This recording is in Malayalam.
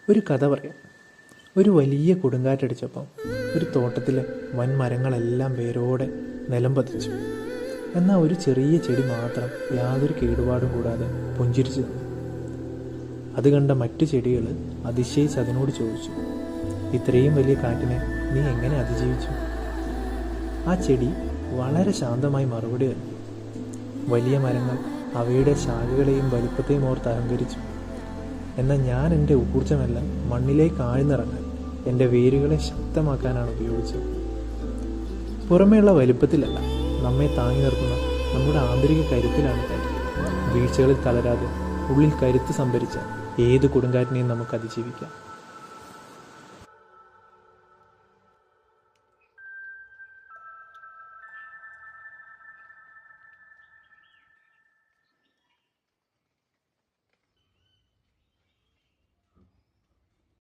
ഒരു കഥ പറയാം. ഒരു വലിയ കൊടുങ്കാറ്റടിച്ചപ്പം ഒരു തോട്ടത്തിലെ വൻ മരങ്ങളെല്ലാം വേരോടെ നിലം പതിച്ചു. എന്നാൽ ഒരു ചെറിയ ചെടി മാത്രം യാതൊരു കേടുപാടും കൂടാതെ പുഞ്ചിരിച്ചു നിന്നു. അത് കണ്ട മറ്റു ചെടികൾ അതിശയിച്ച് അതിനോട് ചോദിച്ചു, ഇത്രയും വലിയ കാറ്റിനെ നീ എങ്ങനെ അതിജീവിച്ചു? ആ ചെടി വളരെ ശാന്തമായി മറുപടി തന്നു, വലിയ മരങ്ങൾ അവയുടെ ശാഖകളെയും വലിപ്പത്തെയും ഓർത്ത് അഹങ്കരിച്ചു. എന്നാൽ ഞാൻ എൻ്റെ ഊർജ്ജമെല്ലാം മണ്ണിലേക്ക് ആഴ്ന്നിറങ്ങാൻ, എൻ്റെ വേരുകളെ ശക്തമാക്കാനാണ് ഉപയോഗിച്ചത്. പുറമേയുള്ള വലിപ്പത്തിലല്ല, നമ്മെ താങ്ങി നിർത്തുന്ന നമ്മുടെ ആന്തരിക കരുത്തിലാണ് കാര്യം. വീഴ്ചകളിൽ തളരാതെ ഉള്ളിൽ കരുത്ത് സംഭരിച്ച ഏത് കൊടുങ്കാറ്റിനെയും നമുക്ക് അതിജീവിക്കാം.